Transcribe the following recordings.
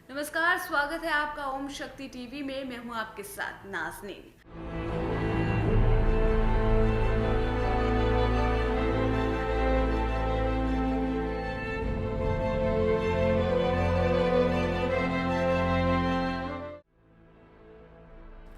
नमस्कार, स्वागत है आपका ओम शक्ति टीवी में। मैं हूं आपके साथ नाज़नीन।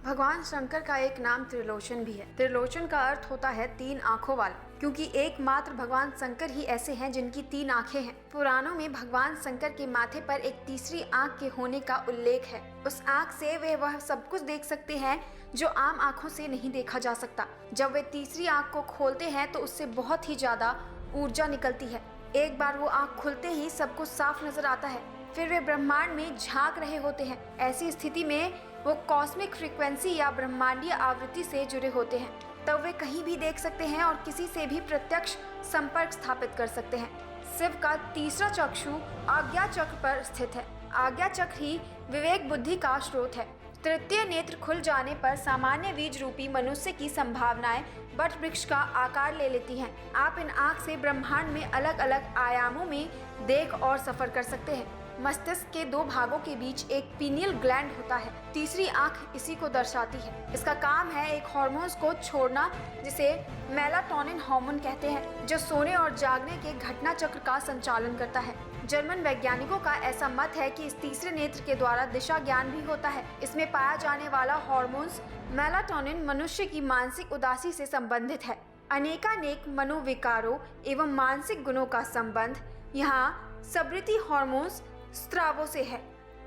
भगवान शंकर का एक नाम त्रिलोचन भी है। त्रिलोचन का अर्थ होता है तीन आंखों वाला, क्योंकि एकमात्र भगवान शंकर ही ऐसे हैं जिनकी तीन आंखें हैं। पुराणों में भगवान शंकर के माथे पर एक तीसरी आंख के होने का उल्लेख है। उस आंख से वे वह सब कुछ देख सकते हैं जो आम आंखों से नहीं देखा जा सकता। जब वे तीसरी आंख को खोलते हैं तो उससे बहुत ही ज्यादा ऊर्जा निकलती है। एक बार वो आंख खुलते ही सब कुछ साफ नजर आता है। फिर वे ब्रह्मांड में झांक रहे होते हैं। ऐसी स्थिति में वो कॉस्मिक फ्रीक्वेंसी या ब्रह्मांडीय आवृत्ति से जुड़े होते हैं। तब वे कहीं भी देख सकते हैं और किसी से भी प्रत्यक्ष संपर्क स्थापित कर सकते हैं। शिव का तीसरा चक्षु आज्ञा चक्र पर स्थित है। आज्ञा चक्र ही विवेक बुद्धि का स्रोत है। तृतीय नेत्र खुल जाने पर सामान्य बीज रूपी मनुष्य की संभावनाएं वट वृक्ष का आकार ले लेती हैं। आप इन आँख से ब्रह्मांड में अलग अलग आयामों में देख और सफर कर सकते हैं। मस्तिष्क के दो भागों के बीच एक पीनियल ग्लैंड होता है। तीसरी आंख इसी को दर्शाती है। इसका काम है एक हार्मोन्स को छोड़ना जिसे मेलाटोनिन हार्मोन कहते हैं, जो सोने और जागने के घटना चक्र का संचालन करता है। जर्मन वैज्ञानिकों का ऐसा मत है कि इस तीसरे नेत्र के द्वारा दिशा ज्ञान भी होता है। इसमें पाया जाने वाला हार्मोन्स मेलाटोनिन मनुष्य की मानसिक उदासी से संबंधित है। अनेकानेक मनोविकारों एवं मानसिक गुणों का संबंध यहाँ स्मृति हार्मोन्स स्त्रावों से है।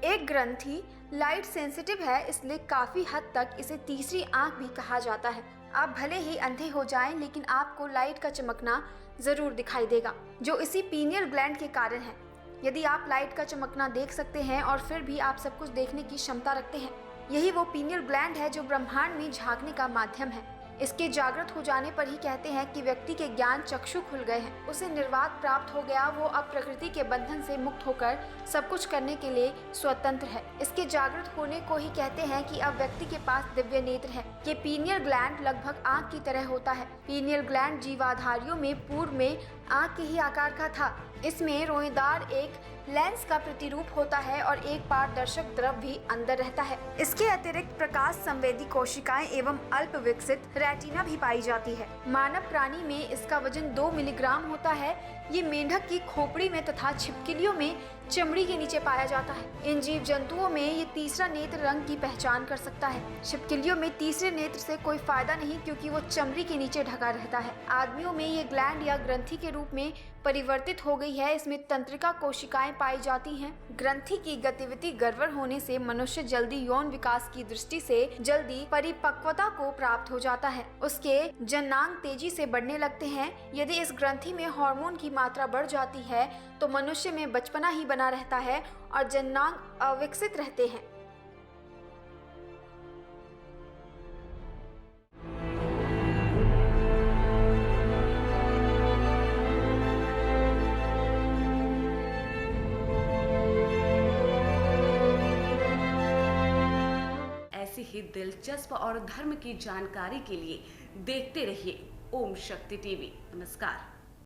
एक ग्रंथि लाइट सेंसिटिव है, इसलिए काफी हद तक इसे तीसरी आंख भी कहा जाता है। आप भले ही अंधे हो जाएं, लेकिन आपको लाइट का चमकना जरूर दिखाई देगा, जो इसी पीनियल ग्लैंड के कारण है। यदि आप लाइट का चमकना देख सकते हैं और फिर भी आप सब कुछ देखने की क्षमता रखते हैं, यही वो पीनियल ग्लैंड है जो ब्रह्मांड में झांकने का माध्यम है। इसके जागृत हो जाने पर ही कहते हैं कि व्यक्ति के ज्ञान चक्षु खुल गए हैं, उसे निर्वात प्राप्त हो गया। वो अब प्रकृति के बंधन से मुक्त होकर सब कुछ करने के लिए स्वतंत्र है। इसके जागृत होने को ही कहते हैं कि अब व्यक्ति के पास दिव्य नेत्र है। ये पीनियल ग्लैंड लगभग आंख की तरह होता है। पीनियल ग्लैंड जीवाधारियों में पूर्व में आंख के ही आकार का था। इसमें रोएदार एक लेंस का प्रतिरूप होता है और एक पारदर्शक द्रव भी अंदर रहता है। इसके अतिरिक्त प्रकाश संवेदी कोशिकाएं एवं अल्प विकसित रेटिना भी पाई जाती है। मानव प्राणी में इसका वजन 2 मिलीग्राम होता है। ये मेंढक की खोपड़ी में तथा छिपकलियों में चमड़ी के नीचे पाया जाता है। इन जीव जंतुओं में ये तीसरा नेत्र रंग की पहचान कर सकता है। छिपकलियों में तीसरे नेत्र से कोई फायदा नहीं, क्योंकि वो चमड़ी के नीचे ढका रहता है। आदमियों में ये ग्लैंड या ग्रंथि के रूप में परिवर्तित हो गई है। इसमें तंत्रिका कोशिकाएं पाई जाती हैं। ग्रंथि की गतिविधि गड़बड़ होने से मनुष्य जल्दी यौन विकास की दृष्टि से जल्दी परिपक्वता को प्राप्त हो जाता है। उसके जननांग तेजी से बढ़ने लगते हैं। यदि इस ग्रंथि में हार्मोन की मात्रा बढ़ जाती है तो मनुष्य में बचपना ही बना रहता है और जननांग अविकसित रहते हैं। ऐसी ही दिलचस्प और धर्म की जानकारी के लिए देखते रहिए ओम शक्ति टीवी। नमस्कार।